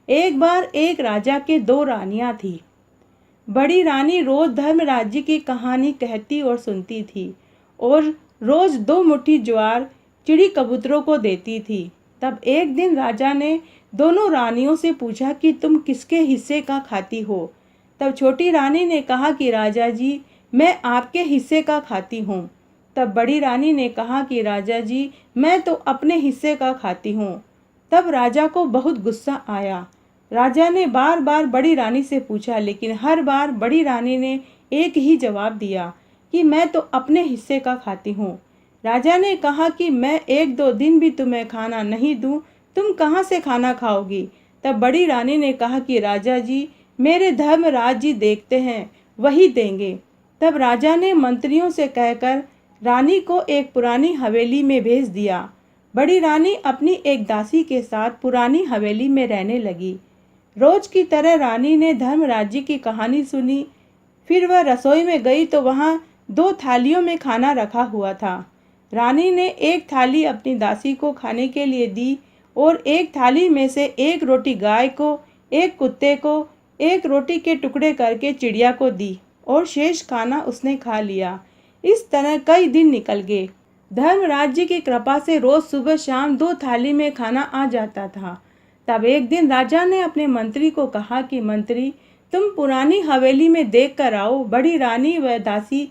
एक बार एक राजा के दो रानियां थी। बड़ी रानी रोज धर्मराज की कहानी कहती और सुनती थी और रोज 2 मुट्ठी ज्वार चिड़ी कबूतरों को देती थी। तब एक दिन राजा ने दोनों रानियों से पूछा कि तुम किसके हिस्से का खाती हो। तब छोटी रानी ने कहा कि राजा जी, मैं आपके हिस्से का खाती हूँ। तब बड़ी रानी ने कहा कि राजा जी, मैं तो अपने हिस्से का खाती हूँ। तब राजा को बहुत गुस्सा आया। राजा ने बार बार बड़ी रानी से पूछा, लेकिन हर बार बड़ी रानी ने एक ही जवाब दिया कि मैं तो अपने हिस्से का खाती हूँ। राजा ने कहा कि मैं 1-2 दिन भी तुम्हें खाना नहीं दूं, तुम कहाँ से खाना खाओगी। तब बड़ी रानी ने कहा कि राजा जी, मेरे धर्मराज जी देखते हैं, वही देंगे। तब राजा ने मंत्रियों से कहकर रानी को एक पुरानी हवेली में भेज दिया। बड़ी रानी अपनी एक दासी के साथ पुरानी हवेली में रहने लगी। रोज की तरह रानी ने धर्मराज जी की कहानी सुनी। फिर वह रसोई में गई तो वहाँ 2 थालियों में खाना रखा हुआ था। रानी ने एक थाली अपनी दासी को खाने के लिए दी और एक थाली में से एक रोटी गाय को, एक कुत्ते को, एक रोटी के टुकड़े करके चिड़िया को दी और शेष खाना उसने खा लिया। इस तरह कई दिन निकल गए। धर्मराज जी की कृपा से रोज सुबह शाम 2 थाली में खाना आ जाता था। तब एक दिन राजा ने अपने मंत्री को कहा कि मंत्री, तुम पुरानी हवेली में देख कर आओ, बड़ी रानी व दासी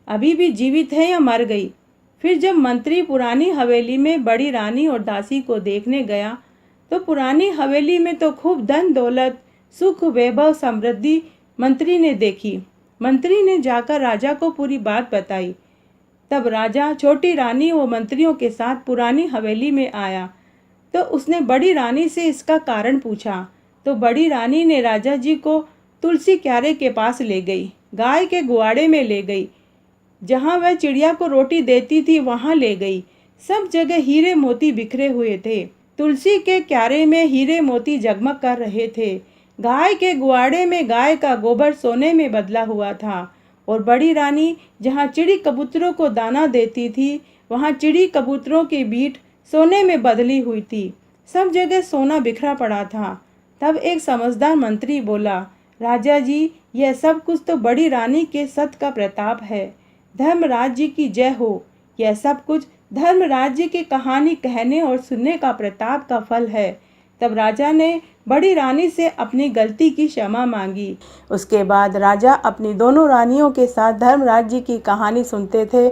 अभी भी जीवित है या मर गई। फिर जब मंत्री पुरानी हवेली में बड़ी रानी और दासी को देखने गया तो पुरानी हवेली में तो खूब धन दौलत, सुख, वैभव, समृद्धि मंत्री ने देखी। मंत्री ने जाकर राजा को पूरी बात बताई। तब राजा छोटी रानी व मंत्रियों के साथ पुरानी हवेली में आया तो उसने बड़ी रानी से इसका कारण पूछा। तो बड़ी रानी ने राजा जी को तुलसी क्यारे के पास ले गई, गाय के गुआड़े में ले गई, जहाँ वह चिड़िया को रोटी देती थी वहाँ ले गई। सब जगह हीरे मोती बिखरे हुए थे। तुलसी के क्यारे में हीरे मोती जगमग कर रहे थे। गाय के गुआड़े में गाय का गोबर सोने में बदला हुआ था और बड़ी रानी जहाँ चिड़ी कबूतरों को दाना देती थी वहाँ चिड़ी कबूतरों की बीट सोने में बदली हुई थी। सब जगह सोना बिखरा पड़ा था। तब एक समझदार मंत्री बोला, राजा जी, यह सब कुछ तो बड़ी रानी के सत का प्रताप है। धर्मराज जी की जय हो। यह सब कुछ धर्मराज जी की कहानी कहने और सुनने का प्रताप का फल है। तब राजा ने बड़ी रानी से अपनी गलती की क्षमा मांगी। उसके बाद राजा अपनी दोनों रानियों के साथ धर्मराज जी की कहानी सुनते थे।